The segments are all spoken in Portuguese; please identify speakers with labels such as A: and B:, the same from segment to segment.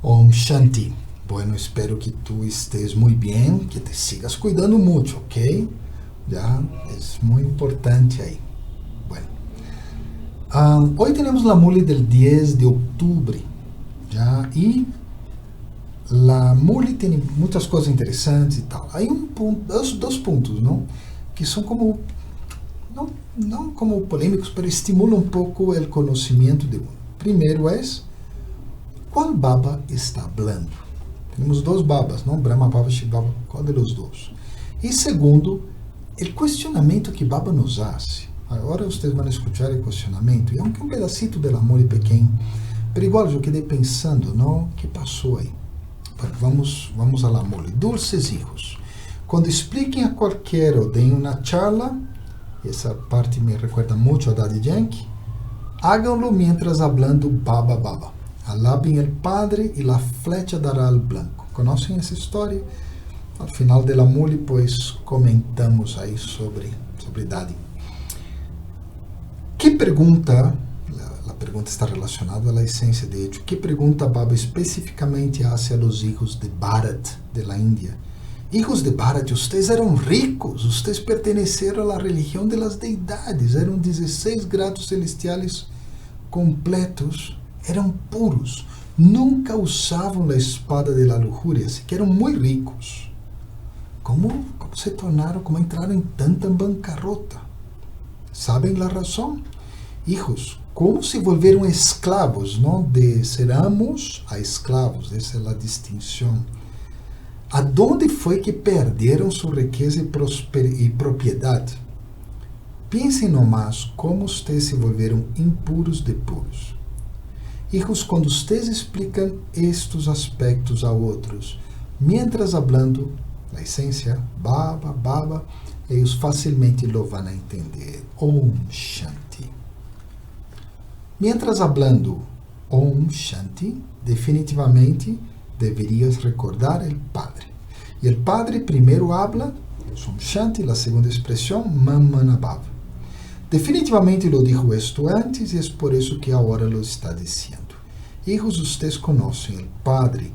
A: Om Shanti. Bueno, espero que tú estés muy bien, que te sigas cuidando mucho, ¿ok? Ya, es muy importante ahí. Bueno, hoy tenemos la muli del 10 de octubre, ¿ya? Y la muli tiene muchas cosas interesantes y tal. Hay un punto, dos puntos, ¿no? Que son como, no como polémicos, pero estimulan un poco el conocimiento de uno. Primero es, ¿cuál baba está hablando? Temos dois babas, não? Brahma Baba, Shiva Baba, qual dos dois? E segundo, o questionamento que Baba nos hace. Agora vocês vão escutar o questionamento, e aunque um pedacito del amor é pequeno, pero igual eu quedei pensando, não? O que passou aí? Vamos ao amor. Dulces hijos, quando expliquem a qualquer ou deem uma charla, essa parte me recuerda muito a Daddy Yankee, háganlo mientras hablando Baba Baba. Alaben el Padre e la flecha dará al blanco. Conhecem essa história? Al final de la muli, pues comentamos aí sobre Daddy. Que pergunta, a pergunta está relacionada à essência de hecho, que pergunta Baba especificamente hace a los hijos de Bharat, de la Índia? Hijos de Bharat, ustedes eram ricos, ustedes perteneceram a la religião de las deidades, eram 16 grados celestiales completos, eram puros, nunca usavam a espada de la lujuria, así que eram muito ricos. Como se tornaram, como entraram em tanta bancarrota? ¿Sabem a razão? Hijos, como se volveram esclavos, não? De ser amos a esclavos, essa é a distinção. Aonde foi que perderam sua riqueza e propriedade? Pensem nomás como vocês se volveram impuros de puros. Hijos, quando vocês explicam estes aspectos a outros, mientras hablando, a essência, Baba, eles facilmente lo van a entender. Om Shanti. Mientras hablando Om Shanti, definitivamente deverias recordar el Padre. E el Padre primeiro habla, Om Shanti, a segunda expressão, Manmanabhava. Definitivamente lo dijo esto antes e é por isso que agora lo está dizendo. Hijos, ustedes conhecem o Padre.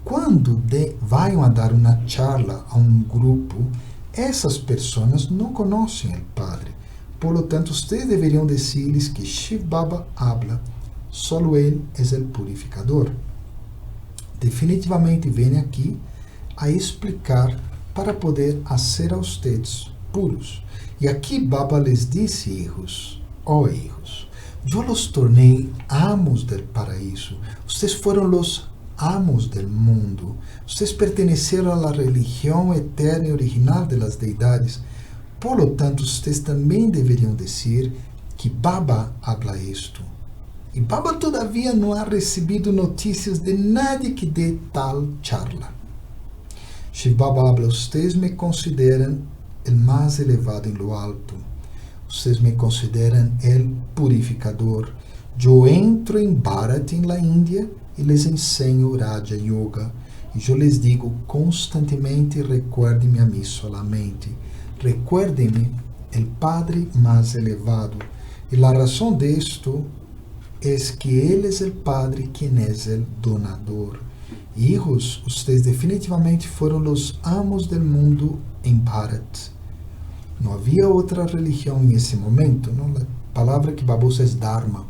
A: Quando vão a dar uma charla a um grupo, essas pessoas não conhecem o Padre. Por lo tanto, ustedes deveriam dizer-lhes que Shiv Baba habla, solo Ele é o purificador. Definitivamente vem aqui a explicar para poder fazer a ustedes puros. E aqui Baba les disse, hijos, hijos, eu los tornei amos del paraíso. Vocês foram los amos del mundo. Vocês perteneceram à religião eterna e original de las deidades. Por lo tanto, vocês também deveriam dizer que Baba habla isto. E Baba todavia não ha recebido notícias de nadie que dê tal charla. Shiv Baba habla, vocês me consideram el mais elevado em lo alto. Vocês me consideram el purificador. Eu entro em Bharat, em la Índia, e les ensino Raja Yoga. E eu les digo constantemente, recuerdem-me a mim solamente. Recuerdem-me el Padre mais elevado. E a razão disto é que Ele é o Padre quem é o donador. Hijos, vocês definitivamente foram os amos del mundo em Bharat. Não havia outra religião nesse momento, não? A palavra que Baba usa é Dharma.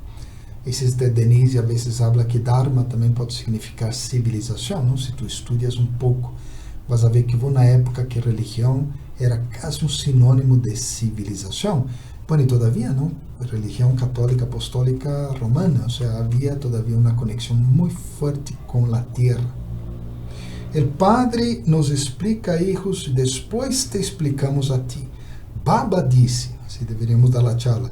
A: Esses de Denise a vezes habla que Dharma também pode significar civilização, não? Se tu estudas um pouco, vas a ver que na época que religião era quase um sinônimo de civilização. Bueno, e todavia, não? Religião católica apostólica romana, ou seja, havia todavia uma conexão muito forte com a terra. O Padre nos explica, hijos, e depois te explicamos a ti. Baba disse, se deveríamos dar a charla,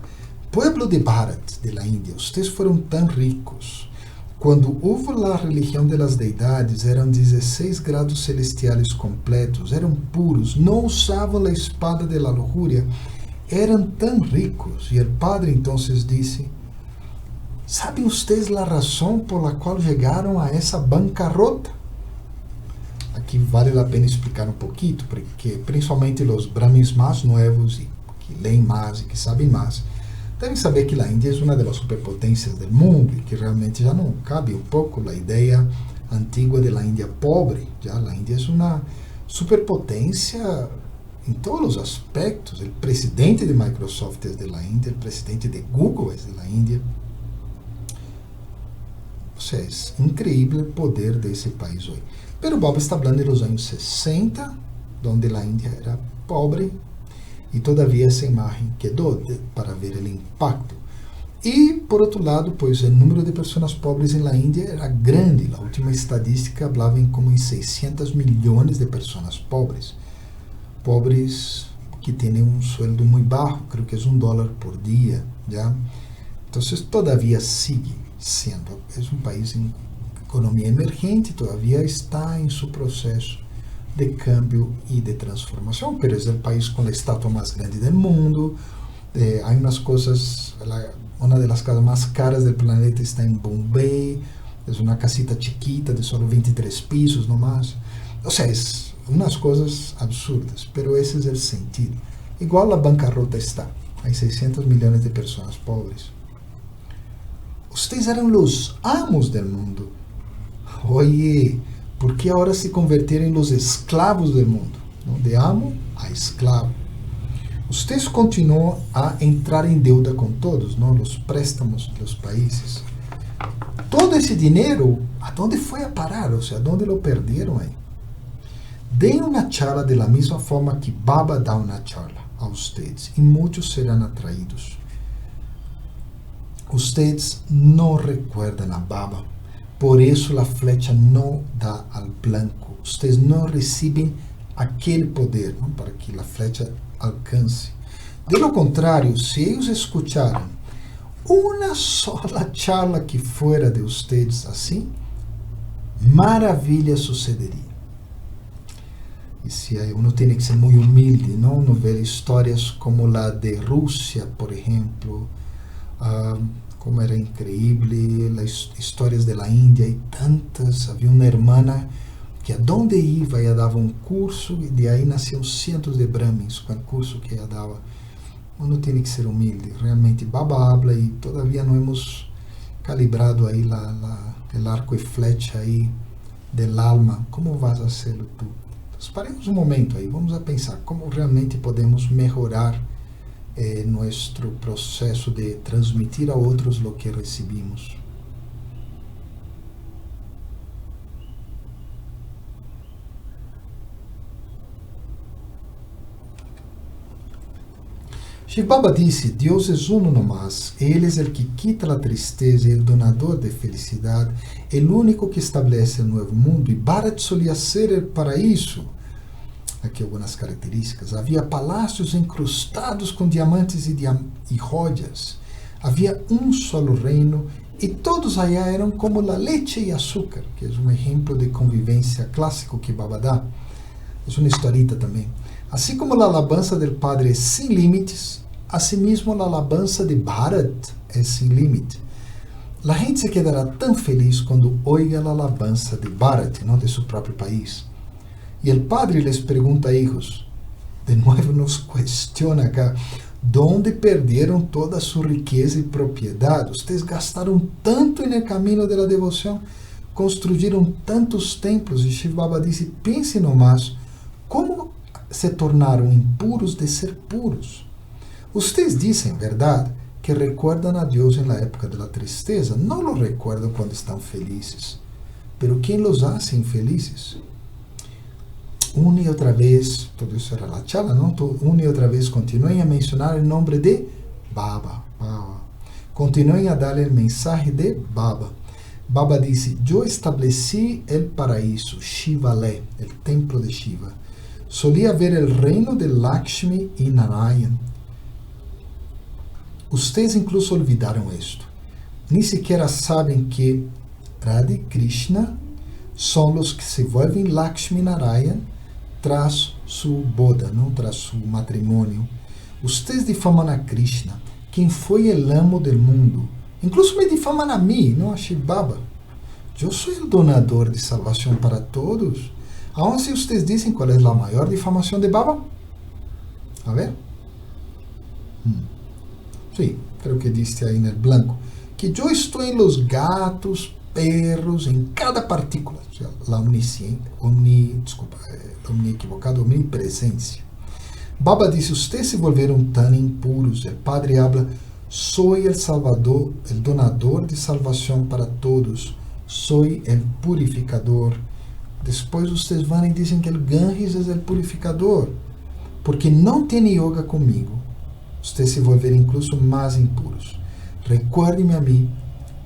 A: pueblo de Bharat, de la Índia, vocês foram tão ricos. Quando houve a religião das deidades, eram 16 grados celestiales completos, eram puros, não usavam a espada de la lujuria, eram tão ricos. E o Padre então disse, sabem vocês a razão por la qual chegaram a essa bancarrota? Aqui vale a pena explicar um pouquinho, porque principalmente os brahmins mais novos, e que leem mais e que sabem mais, devem saber que a Índia é uma das superpotências do mundo e que realmente já não cabe um pouco a ideia antigua de la India pobre. Ya la India es una superpotencia en todos los aspectos. El presidente de Microsoft es de la India, el presidente de Google es de la India. O sea, es increíble el poder de ese país hoy. Pero Baba está hablando de los años 60, donde la India era pobre, y todavía esa imagen quedó para ver el impacto. Y por otro lado, pues el número de personas pobres en la India era grande. La última estadística hablaba en como en 600 millones de personas pobres. Pobres que tienen un sueldo muy bajo, creo que es $1 por día, ¿ya? Entonces todavía sigue siendo, es un país en economía emergente, todavía está en su proceso de cambio y de transformación, pero es el país con la estatua más grande del mundo. Hay unas cosas, una de las casas más caras del planeta está en Bombay, es una casita chiquita de solo 23 pisos nomás. O sea, es unas cosas absurdas, pero ese es el sentido. Igual la bancarrota está, hay 600 millones de personas pobres. Ustedes eran los amos del mundo. Oye, ¿por qué ahora se convirtieron en los esclavos del mundo? ¿No? De amo a esclavo. Ustedes continúan a entrar en deuda con todos, ¿no? Los préstamos de los países. Todo ese dinero, ¿a dónde fue a parar? O sea, ¿dónde lo perdieron ahí? Den una charla de la misma forma que Baba da una charla a ustedes y muchos serán atraídos. Ustedes no recuerdan a Baba, por eso la flecha no da al blanco. Ustedes no reciben aquel poder, ¿no? Para que la flecha alcance. De lo contrario, si ellos escucharan una sola charla que fuera de ustedes así, maravilla sucedería. Y si uno tiene que ser muy humilde, ¿no? Uno ve historias como la de Rusia, por ejemplo, como era increíble, las historias de la India, hay tantas. Había una hermana que a donde iba ella daba un curso y de ahí nacieron cientos de brahmins con el curso que ella daba. Uno tiene que ser humilde, realmente Baba habla y todavía no hemos calibrado ahí el arco y flecha ahí del alma. ¿Cómo vas a hacerlo tú? Entonces paremos un momento ahí, vamos a pensar cómo realmente podemos mejorar nuestro proceso de transmitir a otros lo que recibimos. Shiv Baba disse, Deus é uno nomás, Ele é o que quita a tristeza, o donador de felicidade, o único que estabelece o novo mundo, e Bharat solia ser o paraíso. Aqui algumas características. Havia palácios incrustados com diamantes e joias. Havia um solo reino, e todos allá eram como la leche e açúcar, que é um exemplo de convivência clássico que Baba dá. É uma historita também. Assim como a alabança del Padre é sem limites, asimismo a alabança de Bharat é sem limite. A gente se quedará tão feliz quando oiga a alabança de Bharat, não de seu próprio país. E o Padre les pergunta a hijos, de novo nos questiona acá, ¿dónde perderam toda a sua riqueza e propriedade? Ustedes gastaram tanto no caminho da devoção, construíram tantos templos, e Shiv Baba disse, pense nomás, como se tornaram impuros de ser puros. Ustedes dizem, verdade, que recuerdan a Deus na época da tristeza, não lo recuerdan quando estão felizes. Pero quem los hace infelizes? Una y otra vez, todo eso era la charla, ¿no? Una y otra vez continúen a mencionar el nombre de Baba. Continúen a darle el mensaje de Baba. Baba dice, yo establecí el paraíso, Shivalé, el templo de Shiva. Solía ver el reino de Lakshmi y Narayan. Ustedes incluso olvidaron esto. Ni siquiera saben que Radha y Krishna son los que se vuelven Lakshmi Narayan tras su boda, ¿no? Tras su matrimonio. Ustedes difaman a Krishna, quien fue el amo del mundo. Incluso me difaman a mí, ¿no? A Shiv Baba. Yo soy el donador de salvación para todos. Aún si ustedes dicen cuál es la mayor difamación de Baba. A ver. Sí, creo que dice ahí en el blanco. Que yo estoy en los gatos perros, en cada partícula. O sea, la omnipresencia. Baba dice, ustedes se volvieron tan impuros. El Padre habla, soy el Salvador, el donador de salvación para todos. Soy el purificador. Después ustedes van y dicen que el Ganges es el purificador. Porque no tiene yoga conmigo, ustedes se volverán incluso más impuros. Recuérdeme a mí,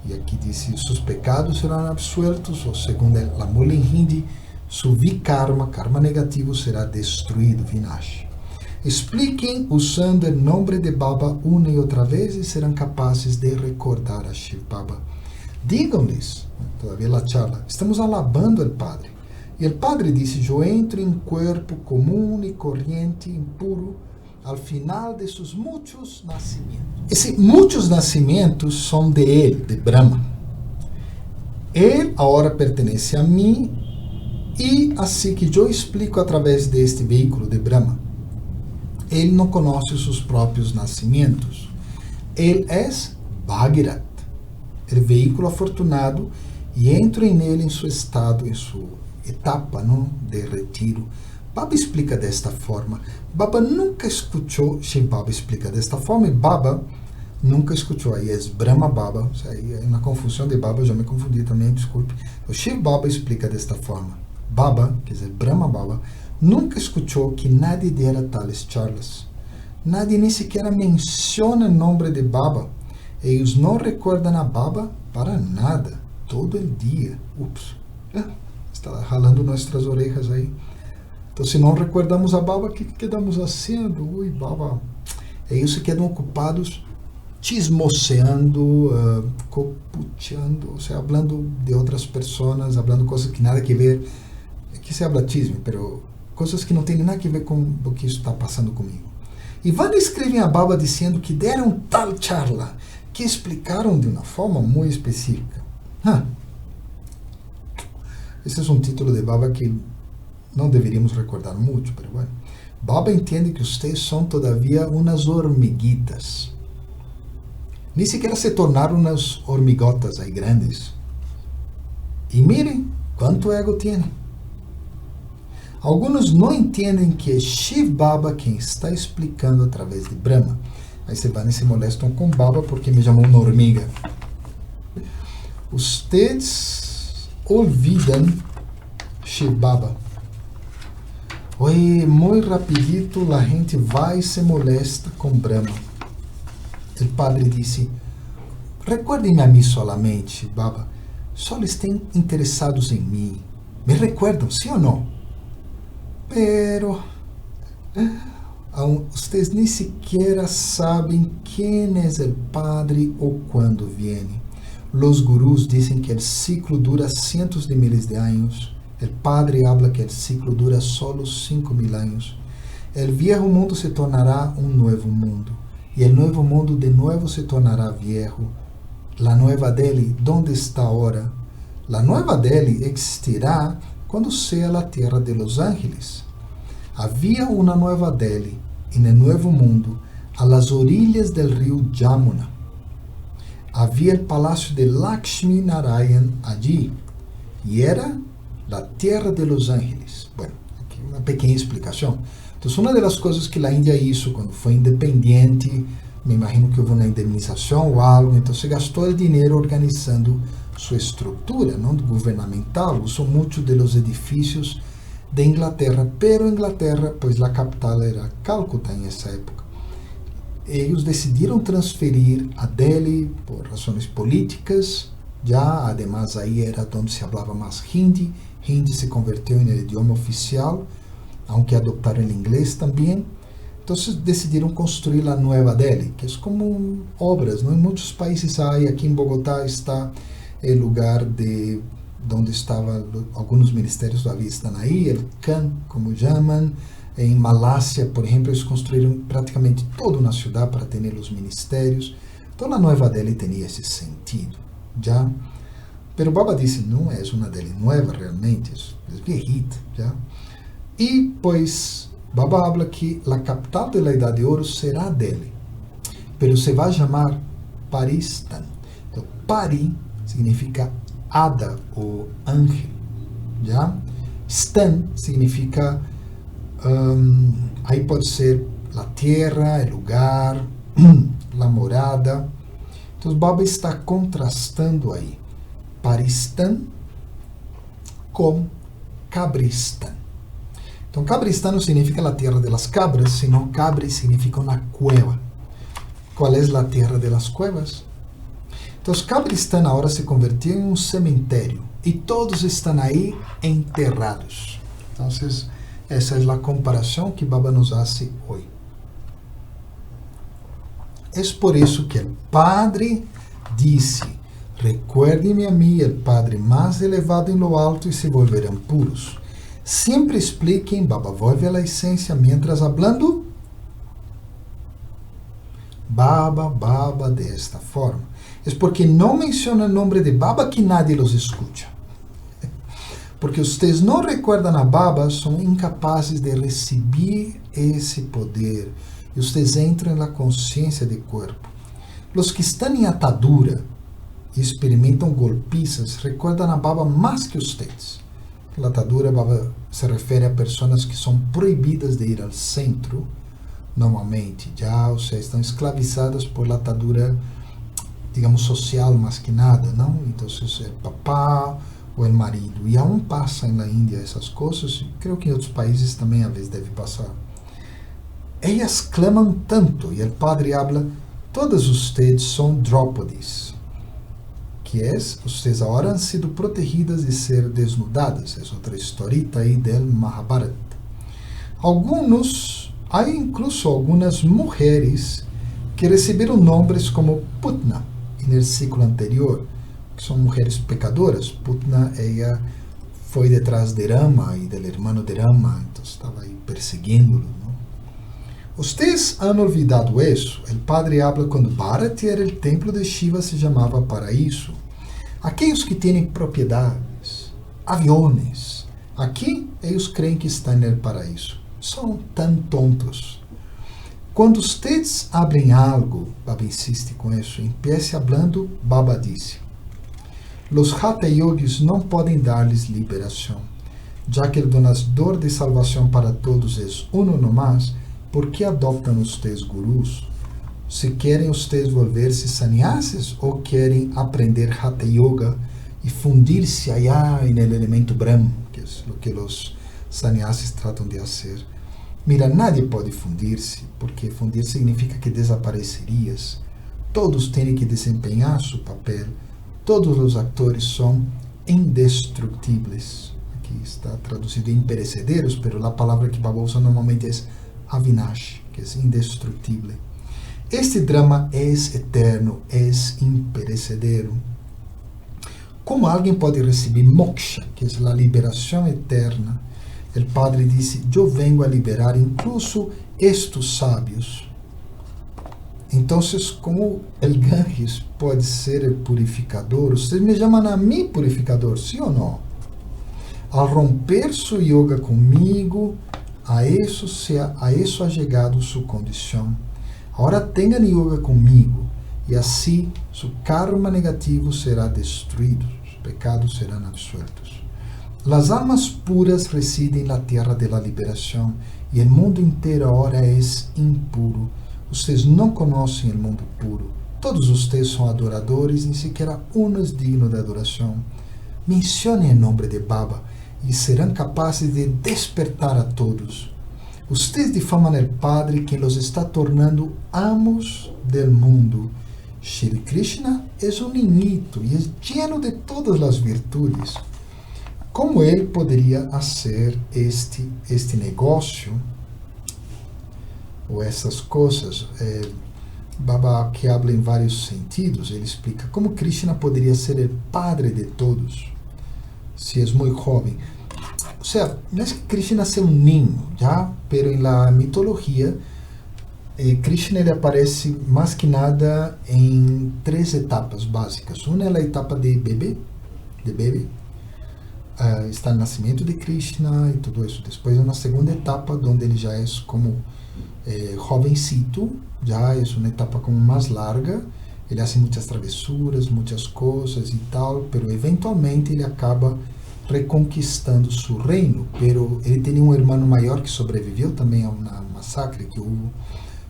A: y aquí dice, sus pecados serán absueltos, o según la mula en hindi, su vikarma, karma negativo, será destruído, vinash. Expliquem usando o nome de Baba uma e outra vez e serão capazes de recordar a Shiv Baba. Digam-lhes, todavía la charla, estamos alabando o Padre. E o Padre disse, eu entro em corpo comum e corriente, impuro, al final de seus muitos nascimentos. Esses muitos nascimentos são de Ele, de Brahma. Ele agora pertence a mim e assim que eu explico através deste veículo de Brahma, ele não conhece os seus próprios nascimentos. Ele é Bhagirat, o veículo afortunado, e entro nele em seu estado, em sua etapa, não, de retiro. Baba explica desta forma. Baba nunca escutou, Shiv Baba explica desta forma, e Baba nunca escutou. Aí é Brahma Baba, aí é uma confusão de Baba, já me confundi também, desculpe. O Shiv Baba explica desta forma. Baba, quer dizer, Brahma Baba, nunca escutou que nadie dera tales charlas. Nadie nem sequer menciona o nome de Baba. Eles não recordam a Baba para nada, todo o dia. Ups, está jalando nossas orejas aí. Então, se não recordamos a Baba, o que quedamos fazendo? Ui, Baba. Eles se quedam ocupados chismoseando, copucheando, ou seja, falando de outras pessoas, falando coisas que nada que ver. Aqui se habla chisme, pero coisas que não tem nada a ver com o que está passando comigo. E vão escrevem a Baba dizendo que deram tal charla, que explicaram de uma forma muito específica. Esse é um título de Baba que não deveríamos recordar muito, mas bueno. Baba entende que vocês são todavia umas hormiguitas. Nem sequer se tornaram umas hormigotas aí grandes. E mirem quanto ego tem. Alguns não entendem que é Shiv Baba quem está explicando através de Brahma. Aí se vão e se molestam com Baba porque me chamou uma hormiga. Ustedes olvidam Shiv Baba. Oi, muito rapidito a gente vai e se molesta com Brahma. O Padre disse, recuerdem a mim solamente, Baba. Só estão interessados em mim. Me recordam, sim ou não? Pero vocês nem sequer sabem quem é o Padre ou quando vem. Os gurus dizem que o ciclo dura cientos de miles de anos. O Padre habla que o ciclo dura solo 5.000 anos. O viejo mundo se tornará um novo mundo. E o novo mundo de novo se tornará viejo. La Nueva Delhi, onde está agora? La Nueva Delhi existirá quando seja a terra de Los Ángeles. Havia uma Nueva Delhi no Novo Mundo, a las orilhas del rio Jamuna. Havia o palácio de Lakshmi Narayan allí, e era a terra de Los Ángeles. Bueno, aqui uma pequena explicação. Então, uma das coisas que a Índia hizo quando foi independente, me imagino que houve uma indemnização ou algo, então se gastou o dinheiro organizando sua estrutura, não governamental, usou muitos dos edifícios de Inglaterra, pero Inglaterra, pois a capital era Calcutá em essa época. Eles decidiram transferir a Delhi por razões políticas, já, además, aí era onde se falava mais Hindi. Hindi se converteu em idioma oficial, aunque adoptaram o inglês também. Então, decidiram construir a Nueva Delhi, que é como obras, não? Em muitos países há, aqui em Bogotá está o lugar de onde estavam alguns ministérios da vida, estão aí, el Khan, como chamam. Em Malásia, por exemplo, eles construíram praticamente toda uma cidade para ter os ministérios. Então, a Nueva Delhi tinha esse sentido, já. Pero Baba disse, não é uma Delhi nova realmente, é viejita, já. E, pois, Baba habla que a capital da Idade de Ouro será Delhi, pero se vai chamar Paristan. Então, Pari significa hada o ángel, ¿ya? Stan significa, ahí pode ser a terra, o lugar, a morada. Então, Baba está contrastando aí Paristan com Cabristan. Então, Cabristan não significa a terra das cabras, sino Cabri significa uma cueva. Qual é a terra das cuevas? Então, Cabristan agora se convertiu em um cemitério e todos estão aí enterrados. Então, essa é a comparação que Baba nos hace hoje. É por isso que o Padre disse: recuerden-me a mim, el Padre mais elevado em lo alto, e se volverão puros. Sempre expliquem, Baba vuelve a la esencia, mientras hablando, Baba de esta forma. É porque não menciona o nome de Baba que nadie los escucha. Porque vocês não recordam a Baba, são incapazes de receber esse poder. E vocês entram na consciência de corpo. Os que estão em atadura e experimentam golpizas, recordam a Baba mais que vocês. A atadura, Baba se refere a pessoas que são proibidas de ir ao centro, normalmente. Já vocês estão escravizadas por a atadura, digamos, social, mais que nada, não? Então, é o papá ou o marido. E aún passa na Índia essas coisas, e creio que em outros países também às vezes deve passar. Elas clamam tanto, e o Padre habla: todas vocês são Drópodes, que é, vocês agora han sido protegidas de ser desnudadas. É outra historita aí del Mahabharata. Há incluso algumas mulheres que receberam nomes como Putna, no século anterior, que são mulheres pecadoras. Putna, ela foi detrás de Rama e do irmão de Rama, então estava aí perseguindo-lo. Vocês han olvidado isso? O Padre habla quando Bharati era o templo de Shiva, se chamava paraíso. Aqueles que têm propriedades, aviões, aqui eles creem que estão no paraíso. São tão tontos. Quando vocês abrem algo, Baba insiste com isso, empiece falando, Baba disse: os Hatha Yogis não podem dar-lhes liberação, já que o donador de salvação para todos é uno nomás. ¿Por que adoptam vocês gurus? Se querem vocês volver-se sannyasis ou querem aprender Hatha Yoga e fundir-se allá no elemento Brahm, que é o que os sannyasis tratam de fazer? Mira, nadie pode fundir-se, porque fundir significa que desaparecerias. Todos têm que desempenhar seu papel. Todos os atores são indestrutíveis. Aqui está traduzido imperecederos, mas a palavra que Baba usa normalmente é Avinash, que é indestrutível. Este drama é eterno, é imperecedero. Como alguém pode receber moksha, que é a liberação eterna? O Padre disse: eu venho a liberar incluso estes sábios. Então, como o Ganges pode ser o purificador, vocês me chamam a mim purificador, sim ou não? Ao romper sua yoga comigo, a isso ha chegado sua condição. Agora tenham yoga comigo, e assim seu karma negativo será destruído, os pecados serão absueltos. As almas puras residem na terra da liberação, e o mundo inteiro agora é impuro. Vocês não conhecem o mundo puro. Todos vocês são adoradores, nem sequer um é digno de adoração. Mencionem o nome de Baba, e serão capazes de despertar a todos. Vocês difamam o Padre, quem los está tornando amos del mundo. Shri Krishna é um niñito e é lleno de todas as virtudes. Como ele poderia fazer este negócio ou essas coisas? Baba que habla em vários sentidos. Ele explica como Krishna poderia ser o padre de todos, se é muito jovem. O sea, no es que Krishna sea un niño, ¿ya? Pero en la mitología, Krishna ele aparece más que nada en 3 etapas básicas. Una es a etapa de bebê, está o nascimento de Krishna e tudo isso. Depois, uma segunda etapa, onde ele já é como jovencito, já é uma etapa como mais larga, Ele faz muitas travessuras, muitas coisas e tal, pero eventualmente ele acaba reconquistando seu reino. Pero ele tinha um irmão maior que sobreviveu também a uma massacre que houve.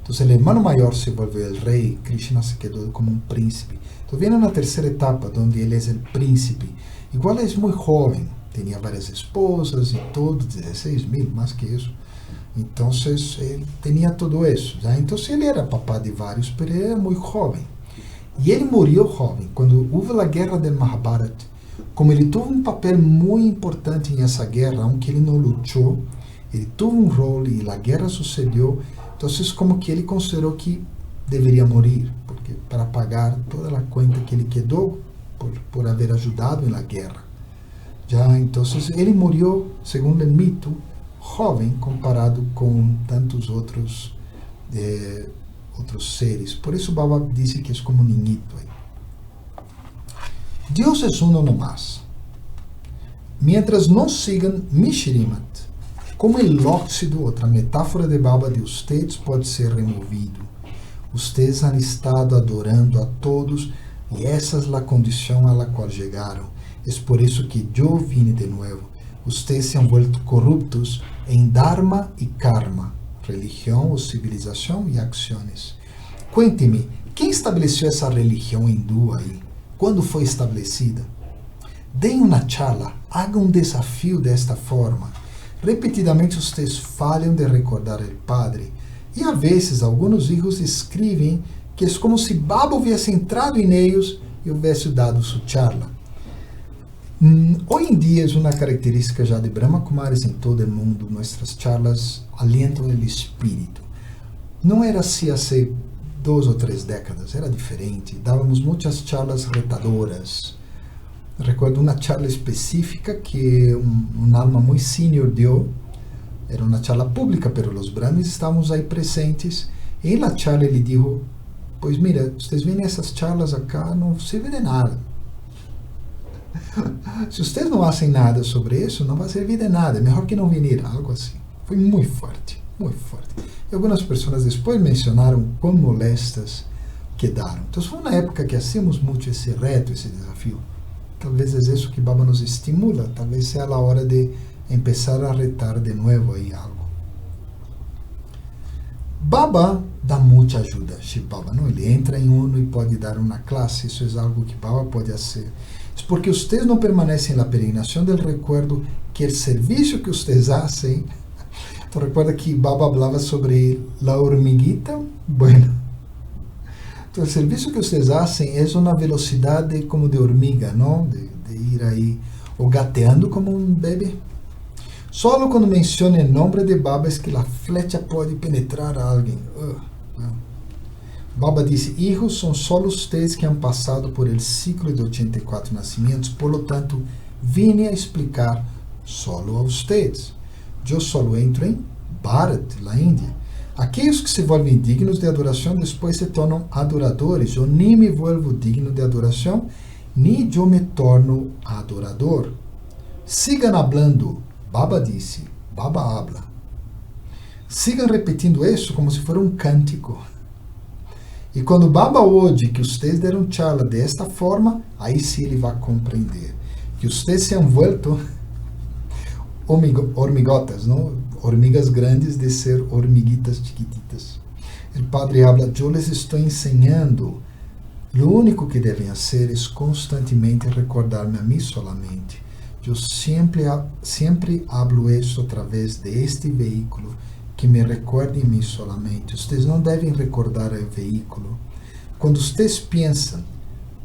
A: Então, o irmão maior se volvió el rei, Krishna se quedou como um príncipe. Então, vem na terceira etapa, onde ele é o príncipe. Igual é muito jovem, tinha várias esposas e todo, 16,000, mais que isso. Então, ele tinha tudo isso. Já? Então, ele era papá de vários, mas ele era muito jovem. E ele morreu jovem. Quando houve a guerra do Mahabharata, como ele teve um papel muito importante nessa guerra, aunque ele não lutou, ele teve um rol e a guerra sucedeu. Então, como que ele considerou que deveria morrer, porque para pagar toda a conta que ele quedou por haver ajudado na guerra. Já, então, ele morreu, segundo o mito, jovem comparado com tantos outros seres. Por isso Baba disse que é como um niñito aí. Deus é uno nomás. Mientras não sigam Mishrimat, como o óxido, outra metáfora de Baba de ustedes pode ser removido. Ustedes han estado adorando a todos e essa é a condição a la qual chegaram. É por isso que eu vine de novo. Ustedes se han vuelto corruptos em Dharma e Karma, religião ou civilização e ações. Cuente-me, quem estabeleceu essa religião hindu aí? Quando foi estabelecida? Deem uma charla, haga um desafio desta forma. Repetidamente vocês falham de recordar o Padre. E a vezes alguns filhos escrevem que é como se Baba houvesse entrado em eles e houvesse dado sua charla. Hoje em dia é uma característica já de Brahma Kumaris em todo o mundo. Nossas charlas alientam o espírito. Não era assim há 2 ou 3 décadas, era diferente. Dávamos muitas charlas retadoras. Recordo uma charla específica que um alma muito senior deu. Era uma charla pública, pero os brahmanes estávamos aí presentes. E na charla ele disse: pois mira, vocês vêm essas charlas acá, não serve de nada. Se vocês não fazem nada sobre isso, não vai servir de nada. É melhor que não vir, algo assim. Foi muito forte, muito forte. E algumas pessoas depois mencionaram quão molestas quedaram. Então foi uma época que hacíamos muito esse reto, esse desafio. Talvez é isso que Baba nos estimula. Talvez seja a hora de começar a retar de novo aí algo. Baba dá muita ajuda, Shiv Baba, não? Ele entra em uno e pode dar uma classe. Isso é algo que Baba pode fazer. É porque vocês não permanecem na peregrinação do recuerdo que o serviço que vocês fazem. Então recuerda que Baba falava sobre a hormiguita. Bueno, então o serviço que vocês fazem é uma velocidade como de hormiga, não? De ir aí ou gateando como um bebê. Solo quando menciona o nome de Baba é que a flecha pode penetrar a alguém. Baba disse: hijos, são só vocês que han passado por el ciclo de 84 nascimentos, por lo tanto, vine a explicar solo a vocês. Eu solo entro em Bharat, na Índia. Aqueles que se volvem dignos de adoração depois se tornam adoradores. Eu nem me volvo digno de adoração, nem eu me torno adorador. Sigam hablando. Baba disse, Baba habla. Sigam repetindo isso como se fosse um cântico. E quando Baba ouve que vocês deram charla desta forma, aí sim ele vai compreender que vocês se han vuelto hormigotas, não? Hormigas grandes de ser hormiguitas chiquititas. O Padre habla: eu les estou ensinando. O único que devem fazer é constantemente recordar-me a mim solamente. Eu sempre hablo isso através de este veículo que me recuerde em mim solamente. Vocês não devem recordar o veículo. Quando vocês pensam,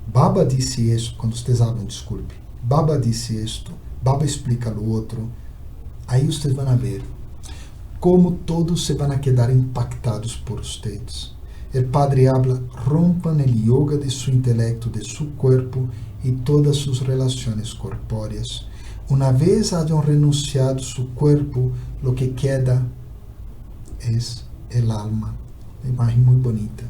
A: Baba disse isso, quando vocês falam, desculpe, Baba disse isto, Baba explica o outro, aí vocês vão ver como todos se vão quedar impactados por vocês. O Padre habla: rompam o yoga de seu intelecto, de seu corpo e todas suas relações corpóreas. Uma vez hayan renunciado seu corpo, lo que queda es el alma. Uma imagem muito bonita.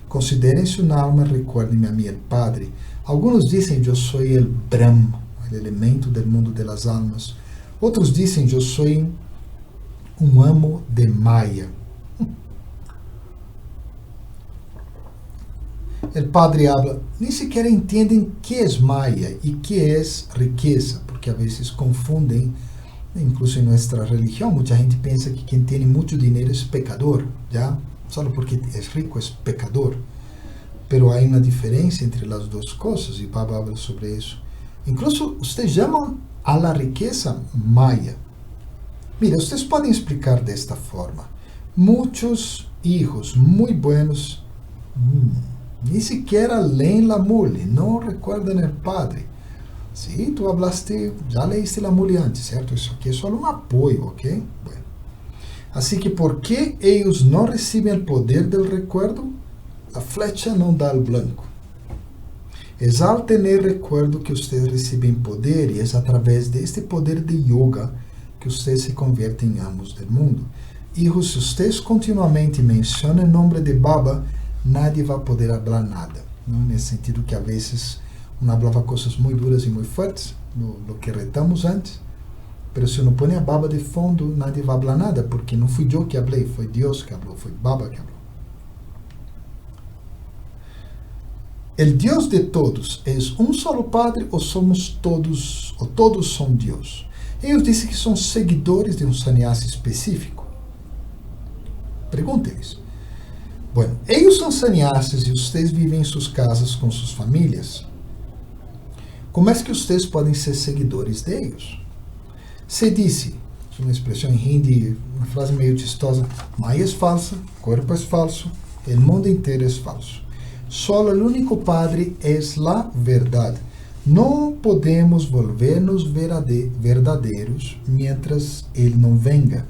A: Considerem-se uma alma, recuerden-me a mim, el Padre. Alguns dizem: eu sou el Brahm, o elemento del mundo de las almas. Outros dizem: eu sou um amo de Maya. El padre habla, ni siquiera entienden qué es Maya y qué es riqueza, porque a veces confunden, incluso en nuestra religión, mucha gente piensa que quien tiene mucho dinero es pecador, ¿ya? Solo porque es rico es pecador. Pero hay una diferencia entre las dos cosas y Baba habla sobre eso. Incluso ustedes llaman a la riqueza Maya. Mira, ustedes pueden explicar de esta forma. Muchos hijos muy buenos ni siquiera leen la mule, no recuerdan el padre. Sí, tú hablaste, ya leíste la mule antes, ¿cierto? Eso aquí es solo un apoyo, ¿ok? Bueno. Así que, ¿por qué ellos no reciben el poder del recuerdo? La flecha no da al blanco. Es al tener recuerdo que ustedes reciben poder y es a través de este poder de yoga que ustedes se convierten en amos del mundo. Hijos, si ustedes continuamente mencionan el nombre de Baba, nadie va a poder hablar nada, ¿no? En el sentido que a veces uno hablaba cosas muy duras y muy fuertes, lo que retamos antes, pero si uno pone a Baba de fondo, nadie va a hablar nada, porque no fui yo que hablé, fue Dios que habló, fue Baba que habló. El Dios de todos es un solo Padre o somos todos, o todos son Dios. Ellos dicen que son seguidores de un sannyasi específico. Pregúntenles. Bueno, ellos son sannyasis y ustedes viven en sus casas con sus familias. ¿Cómo es que ustedes pueden ser seguidores de ellos? Se dice, es una expresión en hindi, una frase medio chistosa, Maya es falsa, cuerpo es falso, el mundo entero es falso. Solo el único Padre es la verdad. No podemos volvernos verdaderos mientras Él no venga.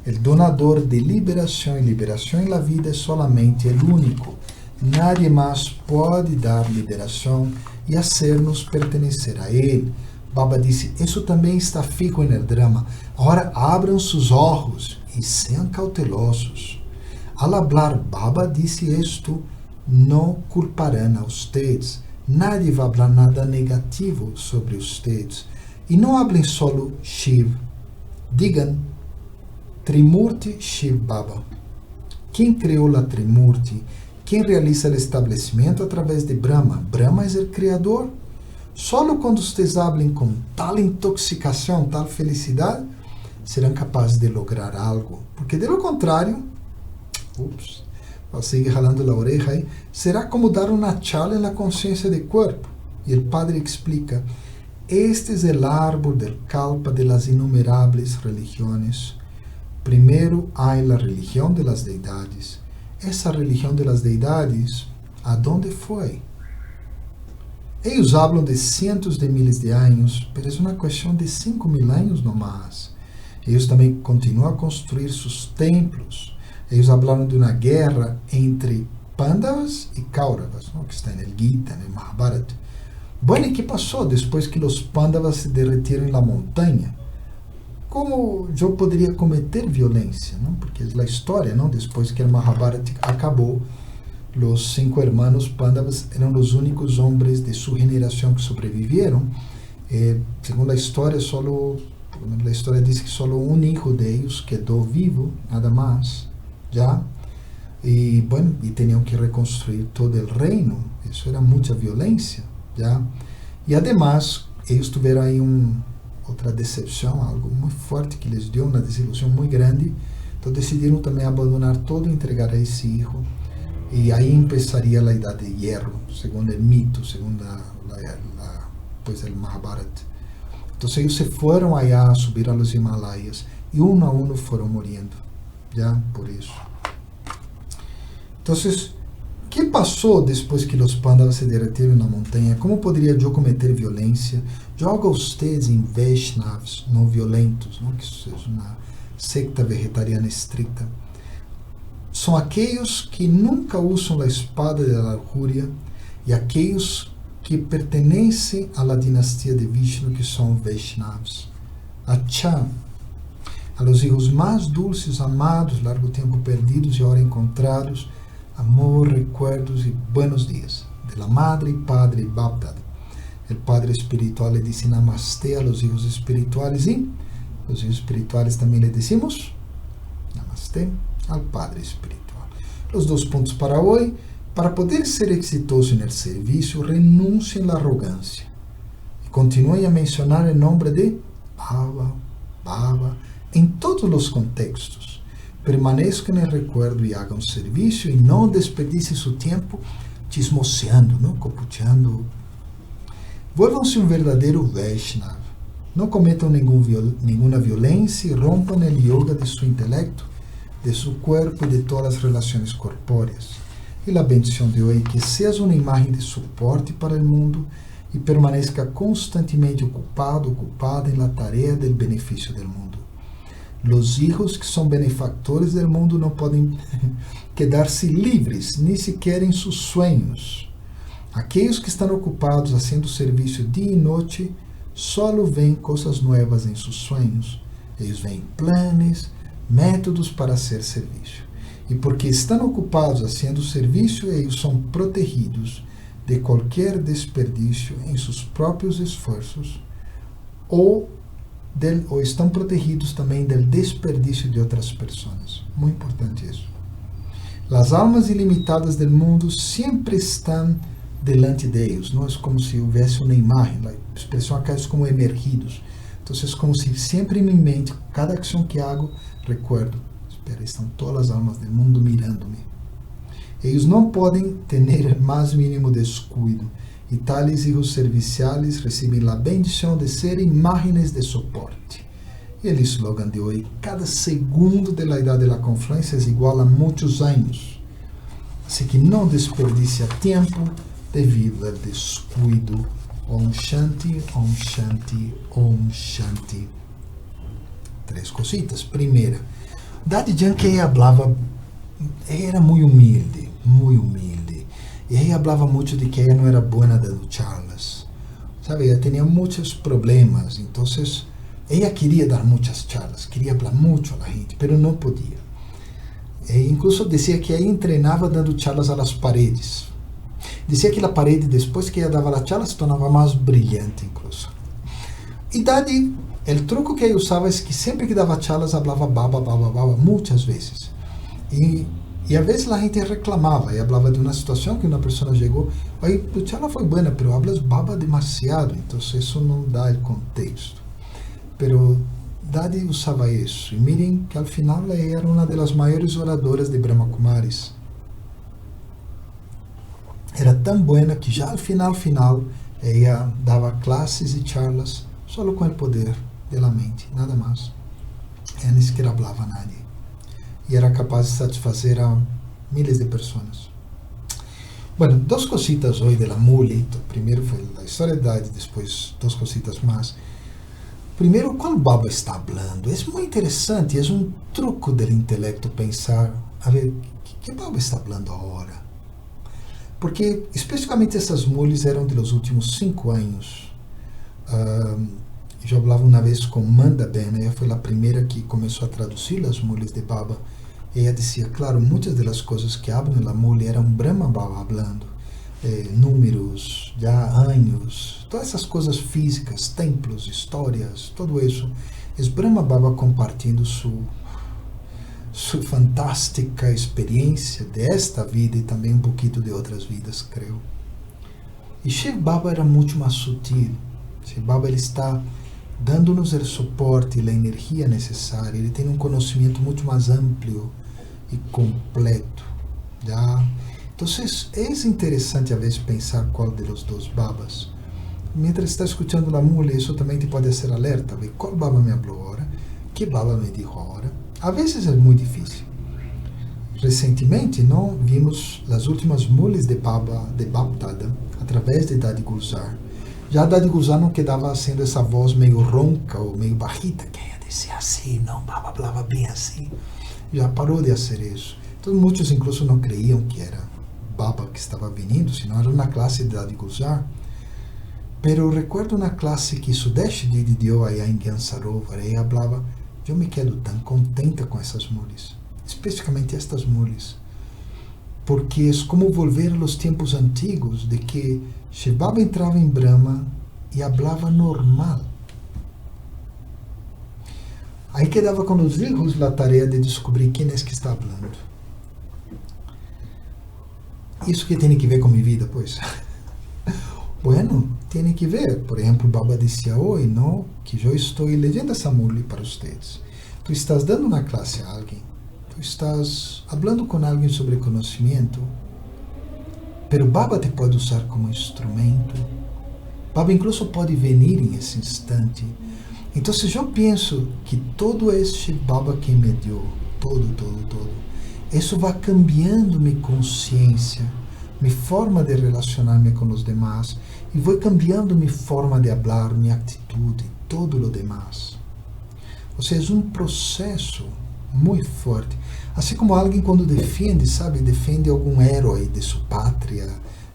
A: El donador de liberación y liberación en la vida es solamente el único. Nadie más puede dar liberación y hacernos pertenecer a Él. Baba dice, eso también está fijo en el drama. Ahora abran sus ojos y sean cautelosos. Al hablar, Baba dice esto, no culparán a ustedes. Nadie va a hablar nada negativo sobre ustedes. Y no hablen solo Shiv. Digan Trimurti Shiv Baba. ¿Quién creó la Trimurti? ¿Quién realiza el establecimiento a través de Brahma? Brahma es el creador. Solo cuando ustedes hablen con tal intoxicación, tal felicidad, serán capaces de lograr algo. Porque de lo contrario, sigue jalando la oreja ahí, será como dar una charla en la conciencia del cuerpo. Y el Padre explica, este es el árbol del kalpa de las innumerables religiones. Primero hay la religión de las deidades. Esa religión de las deidades, ¿a dónde fue? Ellos hablan de cientos de miles de años, pero es una cuestión de 5.000 años nomás. Ellos también continúan a construir sus templos. Ellos hablaron de una guerra entre Pandavas y Kauravas, ¿no? Que está en el Gita, en el Mahabharata. Bueno, ¿y qué pasó después que los Pandavas se derretieron en la montaña? ¿Cómo yo podría cometer violencia, ¿no? Porque es la historia, ¿no? Después que el Mahabharata acabó, los 5 hermanos Pandavas eran los únicos hombres de su generación que sobrevivieron. Según la historia, la historia dice que solo un hijo de ellos quedó vivo, nada más. ¿Ya? Y bueno, y tenían que reconstruir todo el reino. Eso era mucha violencia, ¿ya? Y además, ellos tuvieron ahí otra decepción, algo muy fuerte que les dio, una desilusión muy grande. Entonces decidieron también abandonar todo y entregar a ese hijo. Y ahí empezaría la edad de hierro, según el mito, según pues el Mahabharata. Entonces ellos se fueron allá a subir a los Himalayas y uno a uno fueron muriendo. Ya, por eso. Entonces, ¿qué pasó después que los Pandavas se derretieron en la montaña? ¿Cómo podría yo cometer violencia? Yo hago a ustedes en Vaishnavas, no violentos, ¿no? Que es una secta vegetariana estricta. Son aquellos que nunca usan la espada de la lujuria y aquellos que pertenecen a la dinastía de Vishnu, que son Vaishnavas. Achá. A los hijos más dulces, amados, largo tiempo perdidos y ahora encontrados, amor, recuerdos y buenos días, de la madre y padre Bapdada. El Padre Espiritual le dice Namaste a los hijos espirituales y los hijos espirituales también le decimos Namaste al Padre Espiritual. Los 2 puntos para hoy. Para poder ser exitoso en el servicio, renuncien a la arrogancia. Y continúen a mencionar el nombre de Baba, Baba, en todos los contextos. Permanezcan en el recuerdo y hagan servicio y no desperdicien su tiempo chismoseando, ¿no? Copucheando. Vuélvanse un verdadero Vaishnava. No cometam ninguna violencia y rompan el yoga de su intelecto, de su cuerpo y de todas las relaciones corpóreas. Y la bendición de hoy, que seas una imagen de soporte para el mundo y permanezca constantemente ocupado, ocupada en la tarea del beneficio del mundo. Los hijos que son benefactores del mundo no pueden quedarse livres, ni siquiera en sus sueños. Aquellos que están ocupados haciendo servicio día y noche, solo ven cosas nuevas en sus sueños. Ellos ven planes, métodos para hacer servicio. Y porque están ocupados haciendo servicio, ellos son protegidos de cualquier desperdicio en sus propios esfuerzos o estão protegidos também del desperdício de outras pessoas. Muito importante isso. As almas ilimitadas do mundo sempre estão delante de eles. Não é como se houvesse uma imagem. A expressão acá é como emergidos. Então é como se sempre em minha mente, cada ação que hago, recuerdo. Espera, estão todas as almas do mundo mirando-me. Eles não podem ter o mais mínimo descuido. E tales hijos serviciales recebem a bendição de ser imágenes de soporte. E o slogan de hoje: cada segundo de la idade de la confluência é igual a muitos anos. Assim que não desperdicie tempo devido ao descuido. Om Shanti, Om Shanti, Om Shanti. 3 cositas. Primeira, Daddy Yankee era muito humilde, muito humilde. E ela falava muito de que ela não era boa dando charlas. Sabe, ela tinha muitos problemas. Então, ela queria dar muitas charlas, queria falar muito a gente, mas não podia. E incluso dizia que ela treinava dando charlas a las paredes. Dizia que a parede, depois que ela dava a charla, se tornava mais brilhante, incluso. E Daddy, o truco que ela usava é que sempre que dava charlas, falava baba, baba, baba, muitas vezes. E às vezes a gente reclamava e falava de uma situação que uma pessoa chegou, aí tu charla foi boa, pero hablas baba demasiado, então isso não dá o contexto. Pero Daddy usava isso, e miren que ao final ela era uma das maiores oradoras de Brahma Kumaris. Era tão boa que já ao final, ela dava classes e charlas só com o poder da mente, nada mais. Ela nem sequer falava a nadie. E era capaz de satisfazer a miles de pessoas. Bueno, 2 cositas hoje de la mule. Primeiro foi a história da idade, depois 2 cositas mais. Primeiro, qual baba está falando? É muito interessante, é um truco do intelecto pensar, a ver, que baba está falando agora? Porque, especificamente, essas mules eram de los últimos 5 anos. Eu falava uma vez com Manda Ben, ela foi a primeira que começou a traduzir as mules de Baba. Ela dizia, claro, muitas das coisas que hablam na mule eram Brahma Baba falando, números, já anos, todas essas coisas físicas, templos, histórias, tudo isso. É Brahma Baba compartilhando sua fantástica experiência desta vida e também um pouquinho de outras vidas, creio. E Shiv Baba era muito mais sutil. Shiv Baba ele está dando-nos o suporte e a energia necessária. Ele tem um conhecimento muito mais amplo e completo. Já? Então, é interessante, às vezes, pensar qual dos 2 babas. Mientras está escutando a mule, isso também te pode ser alerta. Ver qual baba me falou agora, que baba me dijo agora. Às vezes é muito difícil. Recentemente, não vimos as últimas mules de Baptada através de Daddy Gulzar. Já Daddy Gulzar não quedava sendo essa voz meio ronca ou meio bajita, que ia dizer assim, não, Baba falava bem assim. Já parou de fazer isso. Então, muitos incluso não creiam que era Baba que estava vindo, senão era uma classe de Daddy Gulzar. Pero recuerdo uma classe que Sudesh Didi deu aí em Gyansarovar, e ela falava, eu me quedo tão contenta com essas mules, especificamente estas mules, porque é como volver aos tempos antigos de que Shiv Baba entrava em Brahma e falava normal. Aí quedava com os hijos a tarefa de descobrir quem é que está falando. ¿Isso que tem que ver com minha vida, pois? Bueno, tem que ver. Por exemplo, Baba dizia hoje, não, que eu estou leyendo essa murli para vocês. Tu estás dando uma classe a alguém, tu estás falando com alguém sobre conhecimento, pero Baba te pode usar como instrumento. Baba incluso pode venir em esse instante. Então, eu penso que todo este Baba que me deu, todo, isso vai cambiando minha consciência, minha forma de relacionar-me com os demais, e vou cambiando minha forma de falar, minha atitude, todo o demais. Ou seja, é um processo muito forte. Assim como alguém quando defende, sabe, defende algum herói de sua pátria,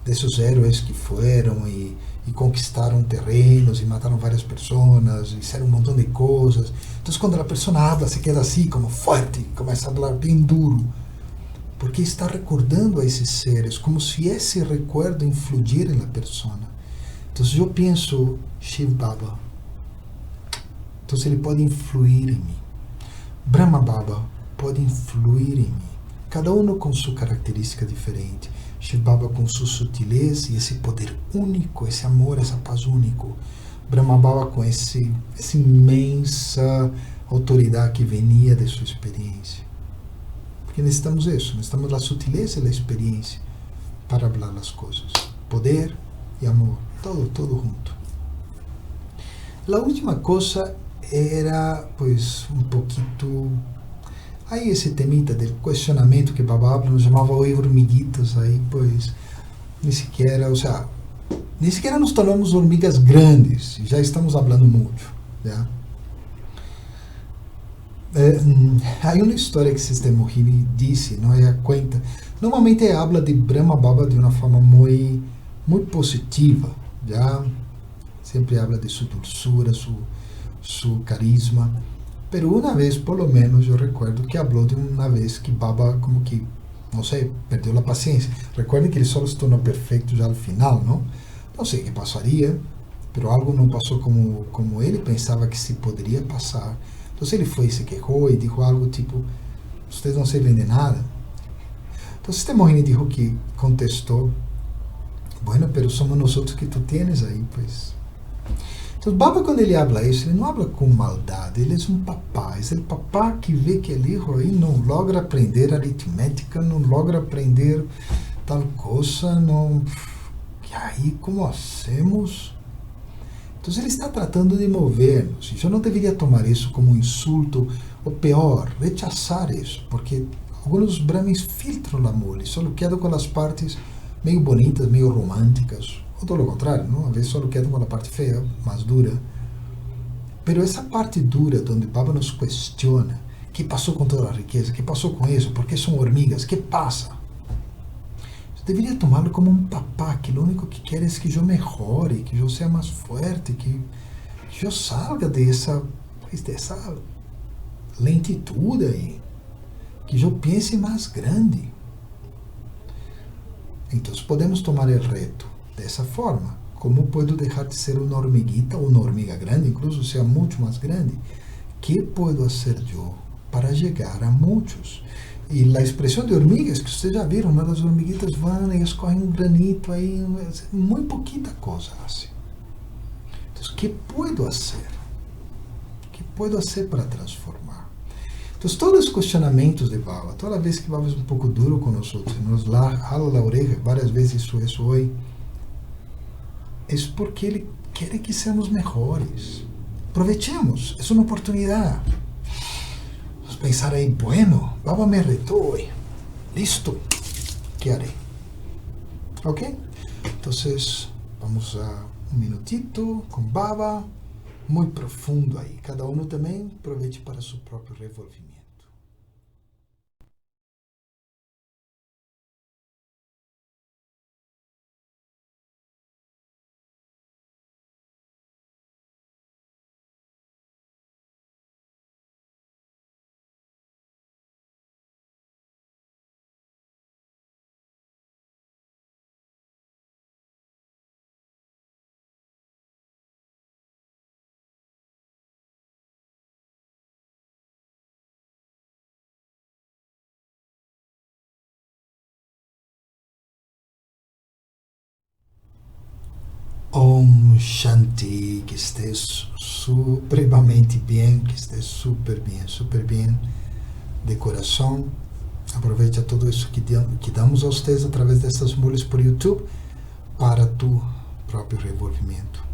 A: desses heróis que foram e conquistaram terrenos e mataram várias pessoas, e fizeram um montão de coisas. Então, quando a pessoa habla, se queda assim, como forte, começa a falar bem duro, porque está recordando a esses seres, como se esse recuerdo influísse na pessoa. Então, eu penso, Shiv Baba, então ele pode influir em mim. Brahma Baba pode influir em mim. Cada um com sua característica diferente. Shiv Baba com sua sutileza e esse poder único, esse amor, essa paz único. Brahma Baba com essa imensa autoridade que venia de sua experiência. Porque necessitamos isso, necessitamos a sutileza e a experiência para falar as coisas. Poder e amor, todo junto. A última coisa era, pues, um pouquinho aí esse temita do questionamento que Baba nos chamava hoje hormiguitas, aí, pues, nem sequer, ou seja, nem sequer nos tornamos hormigas grandes, já estamos falando muito, já. Há uma história que Sister Mohini disse, não é a conta. Normalmente habla de Brahma Baba de uma forma muito positiva, já. Sempre habla de sua dulzura, su carisma. Pero uma vez, por lo menos, eu recuerdo que falou de uma vez que Baba, como que, não sei, perdeu a paciência. Recuerden que ele só se tornou perfeito já ao final, não? Não sei o que passaria, pero algo não passou como ele pensava que se poderia passar. Então ele foi, se quejou e disse algo tipo, vocês não servem de nada. Então Sister Mohini dijo que contestou, bueno, pero somos nós que tu tienes aí, pues. Então Baba, quando ele habla isso, ele não habla com maldade, ele é um papá, é o papá que vê que o filho aí não logra aprender aritmética, não logra aprender tal coisa, não... E aí, como hacemos? Então ele está tratando de mover-nos. Eu não deveria tomar isso como um insulto, ou pior, rechazar isso, porque alguns brahmins filtram a mole, só quedam com as partes meio bonitas, meio românticas, ou todo o contrário, não? Às vezes só quedam com a parte feia, mais dura. Pero essa parte dura, onde Baba nos questiona, que passou com toda a riqueza, que passou com isso, por que são hormigas, que passa? Eu deveria tomá-lo como um papá, que o único que quer é que eu melhore, que eu seja mais forte, que eu salga dessa lentitude aí, que eu pense mais grande. Então podemos tomar o reto dessa forma. Como posso deixar de ser uma hormiguita, ou uma hormiga grande, incluso seja muito mais grande? Que posso fazer eu para chegar a muitos? E a expressão de hormigas, que vocês já viram, né? As hormiguitas vão e escorrem um granito aí, muito pouquita coisa assim. Então, que posso fazer? Que posso fazer para transformar? Então, todos os questionamentos de Baba, toda vez que Baba é um pouco duro com nós outros, nos jala a orelha, várias vezes isso hoje, é porque Ele quer que sejamos melhores. Aprovechemos, é uma oportunidade. Vamos pensar aí, bueno, Baba me retou hoje. Listo, que harei? Ok? Então, vamos a um minutito com Baba, muito profundo aí. Cada um também aproveite para seu próprio revolvimento. Om Shanti, que estés supremamente bem, que estés super bem de coração. Aproveita tudo isso que damos a vocês através dessas mulheres por YouTube para tu próprio desenvolvimento.